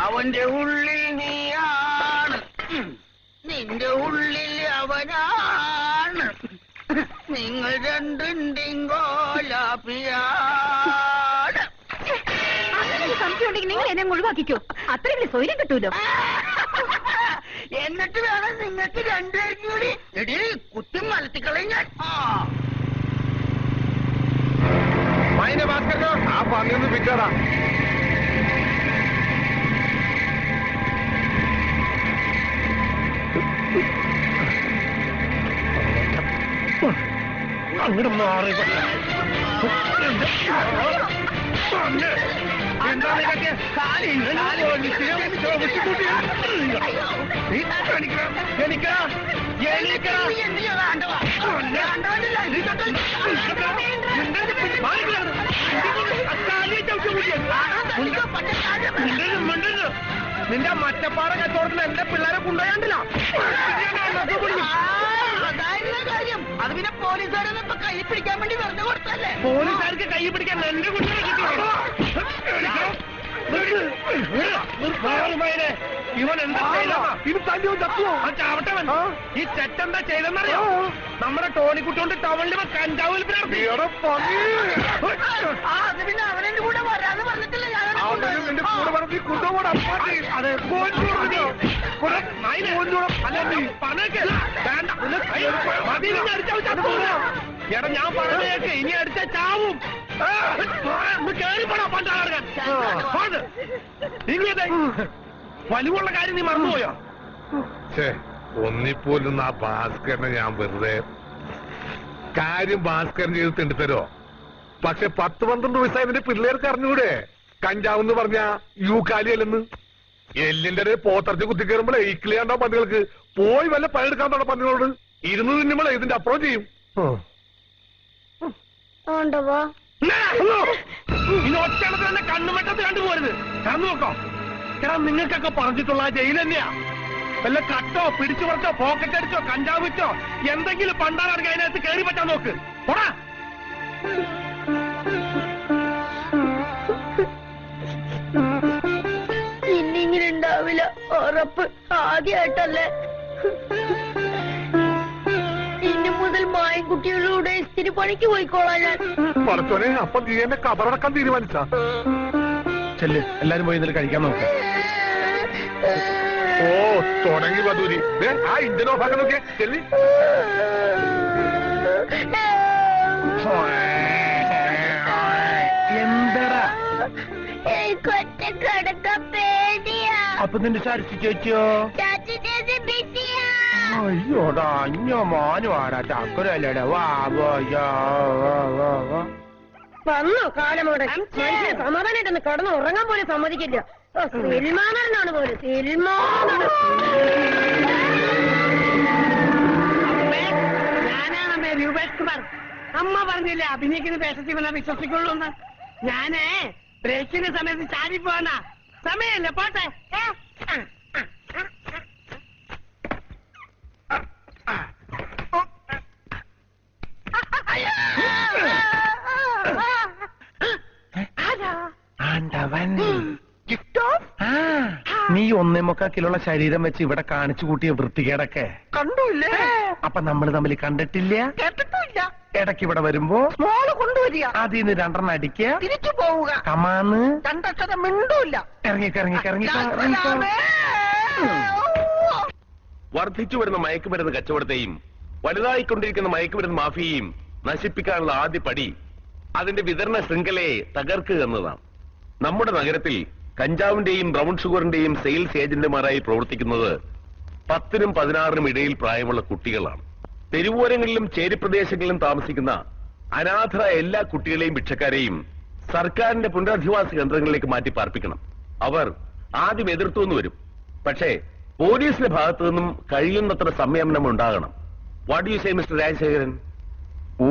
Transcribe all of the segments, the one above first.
അവന്റെ ഉള്ളിൽ നീയാണ്, നിന്റെ ഉള്ളിൽ അവനാണ്. നിങ്ങൾ രണ്ടും കോലാപ്പിയാണ്. അങ്ങനെ സംശയം ഉണ്ടെങ്കിൽ നിങ്ങൾ എന്നെ ഒഴിവാക്കിക്കോ. അത്രയും സ്വൈര്യം കിട്ടൂലോ. എന്നിട്ട് വേണം നിങ്ങൾക്ക് രണ്ടുപേർക്കും കൂടി എടി കുത്തി മലത്തിക്കളയും ഞാൻ. ആ പന്നിയൊന്ന് പിക്കാടാ. അങ്ങോട്ട് മാറി നിന്റെ മറ്റപ്പാറ കച്ചവടത്തിന് എന്റെ പിള്ളേരെ കൊണ്ടുപോയാണ്ടില്ല. അതായിരുന്നു കാര്യം. അത് പിന്നെ പോലീസുകാരെ കൈ പിടിക്കാൻ വേണ്ടി വെറുതെ കൊടുത്തല്ലേ. പോലീസുകാർക്ക് കൈ പിടിക്കാൻ എന്റെ കുട്ടികളെ ഇവൻ എന്താ ചാവട്ടവൻ. ഈ ചെറ്റെന്താ ചെയ്തെന്നറിയോ? നമ്മുടെ ടോണിക്കുട്ടിയോണ്ട് ടവലിൽ കഞ്ചാവ് അത് പിന്നെ അവനെന്റെ കൂടെ വരാതെ പറഞ്ഞിട്ടില്ല. എടാ ഞാൻ പറഞ്ഞേക്ക്, ഇനി അടിച്ച ചാവും. കേറിപ്പടാ പണ്ടാകാൻ. വലിവുള്ള കാര്യം നീ മറന്നുപോയോ? ഒന്നിപ്പോലും ആ ഭാസ്കരനെ ഞാൻ വെറുതെ കാര്യം ഭാസ്കരൻ ചെയ്ത് തെണ്ടിത്തരോ. പക്ഷെ 10-12 വയസ്സായി നിന്റെ പിള്ളേർക്ക് അറിഞ്ഞൂടെ കഞ്ചാവെന്ന് പറഞ്ഞ യൂക്കാലിയല്ലെന്ന്. എല്ലിന്റെ പോത്തറച്ച് കുത്തിക്കയറുമ്പോഴേ ഇക്കിളിയാണ്ടോ പന്നികൾക്ക് പോയി വല്ല പണിയെടുക്കാൻ തുടങ്ങ പന്നികളോട് ഇരുന്ന് തിന്നുമ്പോഴേ ഇതിന്റെ അപ്പുറം ചെയ്യും. ഇനി ഒറ്റടത്ത് തന്നെ കണ്ണുമെട്ടത്ത് കണ്ടുപോരുത്. കറന്നു നോക്കോ. കാരണം നിങ്ങൾക്കൊക്കെ പറഞ്ഞിട്ടുള്ള ആ ജയിൽ തന്നെയാ. വല്ല കട്ടോ പിടിച്ചു പറിച്ചോ പോക്കറ്റ് അടിച്ചോ കഞ്ചാവ് വെച്ചോ എന്തെങ്കിലും പണ്ടാണെങ്കിൽ അതിനകത്ത് കയറി പറ്റാൻ നോക്ക്. പോടാ. ഇന്നിങ്ങനെ ഉണ്ടാവില്ല, ഉറപ്പ്. ആദ്യമായിട്ടല്ലേ. ഇനി മുതൽ മായൻകുട്ടികളുടെ ഇത്തിരി പണിക്ക് പോയിക്കോളാം ഞാൻ. പറച്ചോനെ, അപ്പൊ നീ എന്നെ കബറടക്കാൻ തീരുമാനിച്ചാ? ചെല്ല്, എല്ലാരും പോയി ഇതിൽ കഴിക്കാൻ നോക്ക്. ഓ തുടങ്ങി വധൂരി. ആ ഇന്ത്യൻ ഓഫാക്കാൻ നോക്കിയേ. ചെല്ലി എന്തടാ കിടക്കാൻ പേടിയാ. അപ്പൊ നിന്റെ ചരിച്ചു ചേച്ചിയോ? അയ്യോടാ അഞ്ഞോ മോനും ആടാ ചക്കരല്ലേടാ. വന്നോ കാലമോടെ. മനുഷ്യനെ സമാധാനായിട്ടൊന്ന് കടന്ന് ഉറങ്ങാൻ പോലും സമ്മതിക്കില്ല. സിൽമാനാണ് പോലും. ഞാനാണ് രൂപേഷ് കുമാർ. അമ്മ പറഞ്ഞില്ലേ അഭിനയിക്കുന്ന ദേശത്തിൽ വന്നാൽ വിശ്വസിക്കുള്ളൂ എന്ന്. ഞാനേ ബ്രേക്കിന്റെ സമയത്ത് ചാടി പോവാന സമയല്ലേ. പോട്ടെ. നീ 1.25 കിലോയുള്ള ശരീരം വെച്ച് ഇവിടെ കാണിച്ചു കൂട്ടിയ വൃത്തികേടൊക്കെ കണ്ടൂല്ലേ? അപ്പൊ നമ്മൾ തമ്മിൽ കണ്ടിട്ടില്ല, കേട്ടിട്ടില്ല. ഇടയ്ക്ക് ഇവിടെ വരുമ്പോ മോള് കൊണ്ടുവരിക, അതിന്ന് 2 അടിക്കുക, തിരിച്ചു പോവുക. കമാന്ന് 2 അക്ഷരം മിണ്ടൂല്ല. വർദ്ധിച്ചു വരുന്ന മയക്കുമരുന്ന് കച്ചവടത്തെയും വലുതായിക്കൊണ്ടിരിക്കുന്ന മയക്കുമരുന്ന് മാഫിയയും നശിപ്പിക്കാനുള്ള ആദ്യ പടി അതിന്റെ വിതരണ ശൃംഖലയെ തകർക്കുക എന്നതാണ്. നമ്മുടെ നഗരത്തിൽ കഞ്ചാവിന്റെയും ബ്രൗൺ ഷുഗറിന്റെയും സെയിൽസ് ഏജന്റുമാരായി പ്രവർത്തിക്കുന്നത് 10-നും 16-നും ഇടയിൽ പ്രായമുള്ള കുട്ടികളാണ്. തെരുവോരങ്ങളിലും ചേരിപ്രദേശങ്ങളിലും താമസിക്കുന്ന അനാഥരായ എല്ലാ കുട്ടികളെയും ഭിക്ഷക്കാരെയും സർക്കാരിന്റെ പുനരധിവാസ കേന്ദ്രങ്ങളിലേക്ക് മാറ്റി പാർപ്പിക്കണം. അവർ ആദ്യം എതിർത്തുവെന്ന് വരും, പക്ഷേ പോലീസിന്റെ ഭാഗത്തു നിന്നും കഴിയുന്നത്ര സംയമനം ഉണ്ടാകണം. What you say mister Rajasekharan?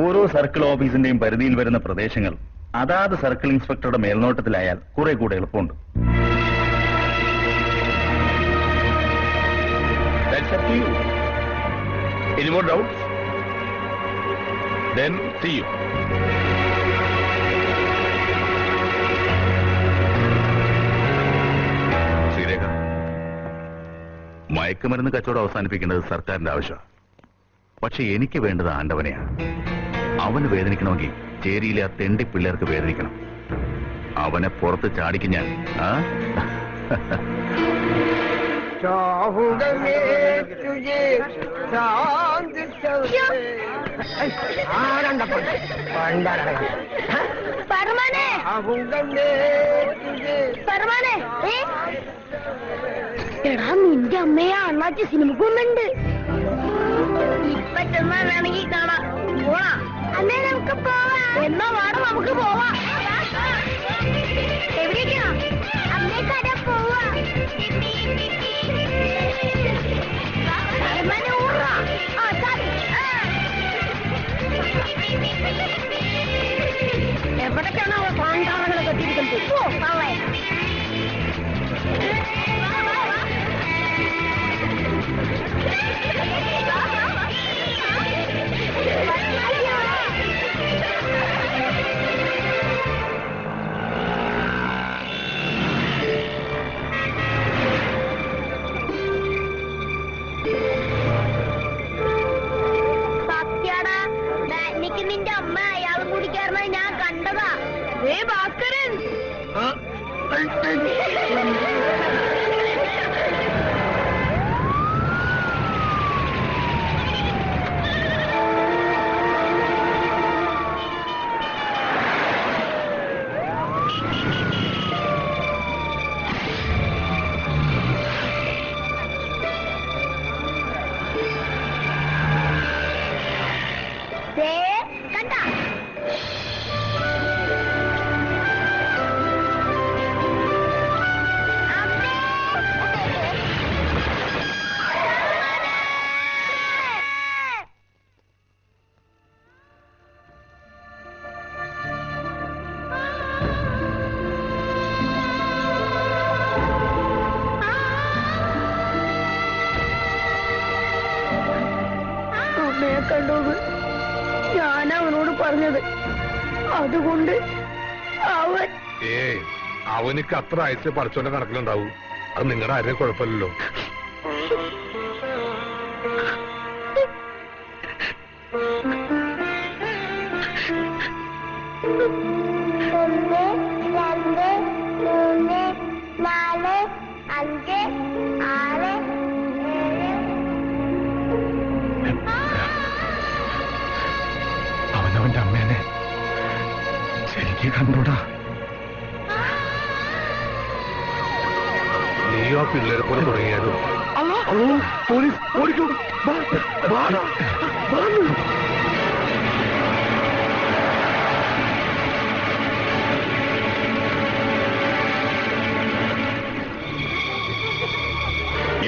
ഓരോ സർക്കിൾ ഓഫീസിന്റെയും പരിധിയിൽ വരുന്ന പ്രദേശങ്ങൾ അതാത് സർക്കിൾ ഇൻസ്പെക്ടറുടെ മേൽനോട്ടത്തിലായാൽ കുറെ കൂടെ എളുപ്പമുണ്ട്. That's up to you. Any more doubts? Then see you. Shri മയക്കുമരുന്ന് കച്ചവടം അവസാനിപ്പിക്കേണ്ടത് സർക്കാരിന്റെ ആവശ്യമാണ്. പക്ഷെ എനിക്ക് വേണ്ടത് ആണ്ടവനെയാണ്. അവന് വേദനിക്കണമെങ്കിൽ ചേരിയിലെ ആ തെണ്ടി പിള്ളേർക്ക് വേദനിക്കണം. അവനെ പുറത്ത് ചാടിക്കും ഞാൻ. എടാ നിന്റെ അമ്മയെ അണ്ണാച്ചി സിനിമക്കൊന്നുണ്ട്. ഇപ്പൊ ചെന്നാ വേണമെങ്കിൽ കാണാം. പോണാ അന്നേ നമുക്ക് പോവാം. എന്നാ വേണം നമുക്ക് പോവാം. എവിടേക്കാ? അമ്മേക്കട പോവാ. എവിടേക്കാണ് അവ പാണ്ടാളങ്ങളെ കെട്ടിയിരിക്കുന്നത്? സത്യാടാ, ഡാനിക്ക് നിന്റെ അമ്മ അയാളും കൂടി ചേർന്ന ഞാൻ കണ്ടതാ. ഏ ഭാസ്കരൻ, കണ്ട അമ്മയെ കണ്ടോന്ന് ഞാൻ അവനോട് പറഞ്ഞത്. അതുകൊണ്ട് അവൻ അവനിക്ക് അത്ര ആഴ്ച പഠിച്ചോന്റെ കണക്കിലുണ്ടാവും. അത് നിങ്ങളുടെ ആരെയും കുഴപ്പമില്ലല്ലോ. അവനവന്റെ അമ്മേനെ ശരിക്കും കണ്ടൂടാ. നീയോ ആ പിള്ളേരെ പോലെ തുടങ്ങിയാലും പോലീസ് ഓടിക്കും.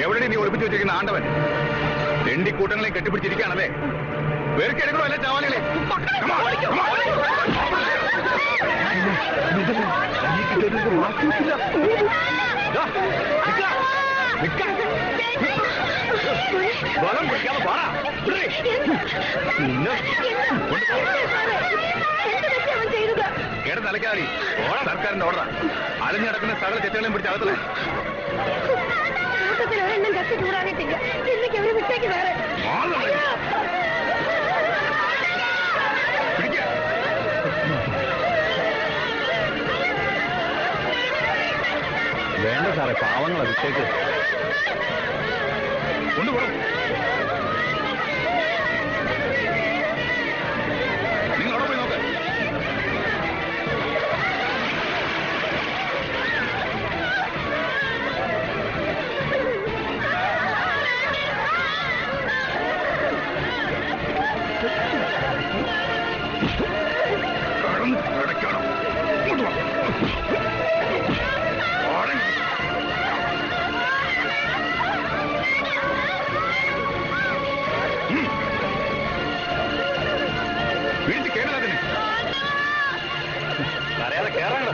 എവിടെ നീ ഒളിപ്പിച്ചു വെച്ചിരിക്കുന്ന ആണ്ടവൻ? തെണ്ടിക്കൂട്ടങ്ങളെ കെട്ടിപ്പിടിച്ചിരിക്കുകയാണല്ലേ? വേർക്കെടുക്കണോ അല്ലേ ചാവാലികളെ? ബലം പിടിക്കാതെ പാടാ. കേട തലക്കാതി സർക്കാരിന്റെ ഓർഡർ. അലഞ്ഞടക്കുന്ന സകല ചെറ്റുകളെയും പിടിച്ച് അകത്തല്ലേ. ഒരെണ്ണം കത്തി ചൂടാനിട്ടില്ല. എന്നൊക്കെ അവര് വിട്ടേക്ക് വേറെ. വേണ്ട സാറേ, പാവങ്ങളെ വിട്ടേക്ക്. കൊണ്ടുപോകും. നിങ്ങൾ അവിടെ പോയി നോക്ക്. വീട്ടിൽ കേരളത്തിന് അറിയാതെ കേറാണോ?